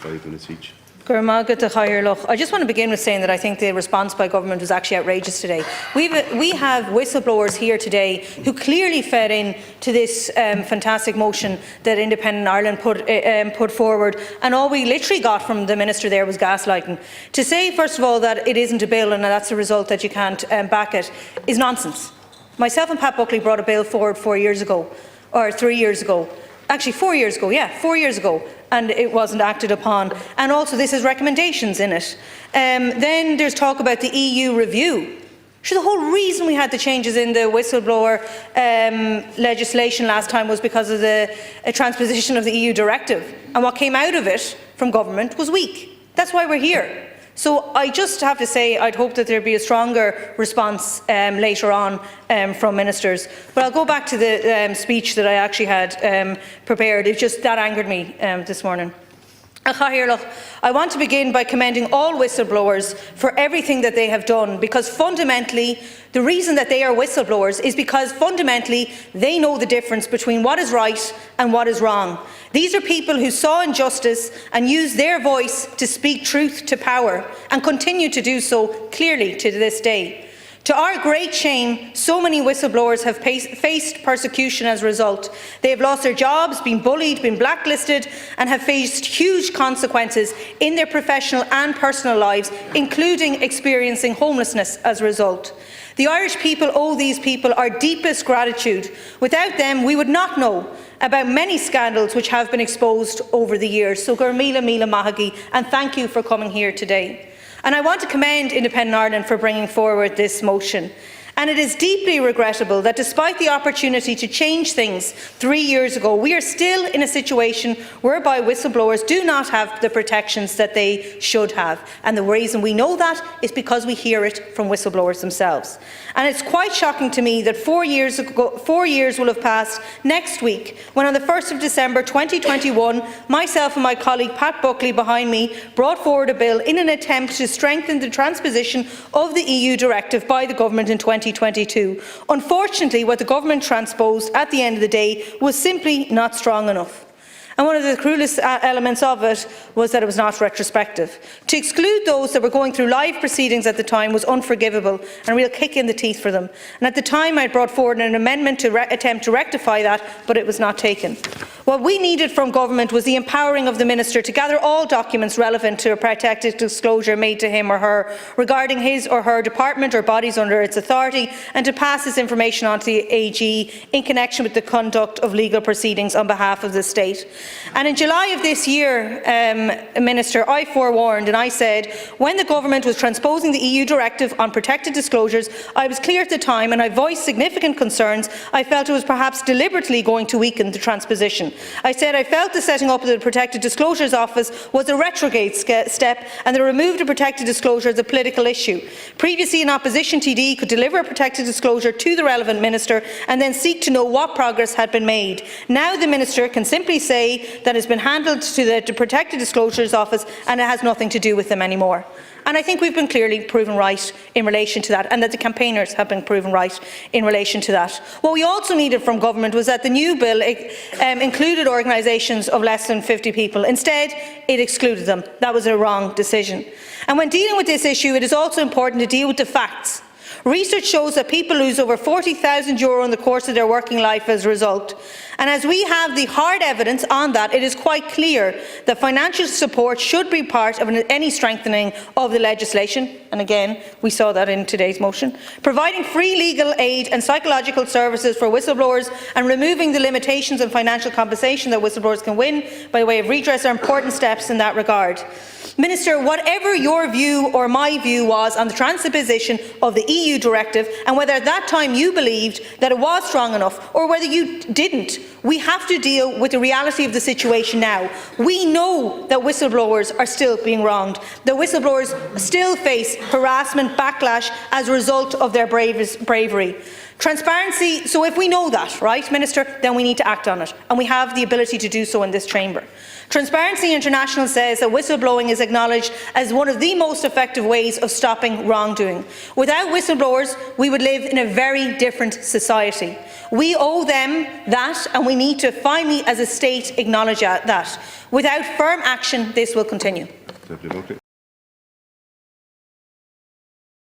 5 minutes each. I just want to begin with saying that I think the response by government was actually outrageous today. We have whistleblowers here today who clearly fed in to this fantastic motion that Independent Ireland put forward, and all we literally got from the Minister there was gaslighting. To say, first of all, that it isn't a bill and that's a result that you can't back it is nonsense. Myself and Pat Buckley brought a bill forward 4 years ago, or 3 years ago. Actually, 4 years ago, yeah, 4 years ago, and it wasn't acted upon. And also, this has recommendations in it. Then there's talk about the EU review. Sure, the whole reason we had the changes in the whistleblower legislation last time was because of the transposition of the EU directive. And what came out of it from government was weak. That's why we're here. So I just have to say I'd hope that there'd be a stronger response later on from ministers. But I'll go back to the speech that I actually had prepared. It just that angered me this morning. I want to begin by commending all whistleblowers for everything that they have done, because fundamentally the reason that they are whistleblowers is because fundamentally they know the difference between what is right and what is wrong. These are people who saw injustice and used their voice to speak truth to power, and continue to do so clearly to this day. To our great shame, so many whistleblowers have faced persecution as a result. They have lost their jobs, been bullied, been blacklisted, and have faced huge consequences in their professional and personal lives, including experiencing homelessness as a result. The Irish people owe these people our deepest gratitude. Without them, we would not know about many scandals which have been exposed over the years. So, Gurmila Mila Mahagi, and thank you for coming here today. And I want to commend Independent Ireland for bringing forward this motion. And it is deeply regrettable that despite the opportunity to change things 3 years ago, we are still in a situation whereby whistleblowers do not have the protections that they should have. And the reason we know that is because we hear it from whistleblowers themselves. And it's quite shocking to me that 4 years will have passed next week, when on the 1st of December 2021, myself and my colleague Pat Buckley behind me brought forward a bill in an attempt to strengthen the transposition of the EU directive by the government in 2022. Unfortunately, what the government transposed at the end of the day was simply not strong enough. And one of the cruelest elements of it was that it was not retrospective. To exclude those that were going through live proceedings at the time was unforgivable and a real kick in the teeth for them. And at the time I brought forward an amendment to attempt to rectify that, but it was not taken. What we needed from government was the empowering of the Minister to gather all documents relevant to a protected disclosure made to him or her regarding his or her department or bodies under its authority, and to pass this information on to the AG in connection with the conduct of legal proceedings on behalf of the state. And in July of this year, Minister, I forewarned and I said, when the government was transposing the EU directive on protected disclosures, I was clear at the time and I voiced significant concerns. I felt it was perhaps deliberately going to weaken the transposition. I said I felt the setting up of the Protected Disclosures Office was a retrograde step, and the remove of protected disclosure is a political issue. Previously, an opposition TD could deliver a protected disclosure to the relevant minister and then seek to know what progress had been made. Now the minister can simply say that has been handled to the Protected Disclosures Office and it has nothing to do with them anymore. And I think we've been clearly proven right in relation to that, and that the campaigners have been proven right in relation to that. What we also needed from government was that the new bill included organisations of less than 50 people. Instead, it excluded them. That was a wrong decision. And when dealing with this issue, it is also important to deal with the facts. Research shows that people lose over €40,000 in the course of their working life as a result. And as we have the hard evidence on that, it is quite clear that financial support should be part of any strengthening of the legislation. And again, we saw that in today's motion. Providing free legal aid and psychological services for whistleblowers and removing the limitations on financial compensation that whistleblowers can win by way of redress are important steps in that regard. Minister, whatever your view or my view was on the transposition of the EU directive, and whether at that time you believed that it was strong enough or whether you didn't, we have to deal with the reality of the situation now. We know that whistleblowers are still being wronged, that whistleblowers still face harassment backlash as a result of their bravery. Transparency, so if we know that, right, Minister, then we need to act on it, and we have the ability to do so in this chamber. Transparency International says that whistleblowing is acknowledged as one of the most effective ways of stopping wrongdoing. Without whistleblowers, we would live in a very different society. We owe them that, and we need to finally, as a state, acknowledge that. Without firm action, this will continue.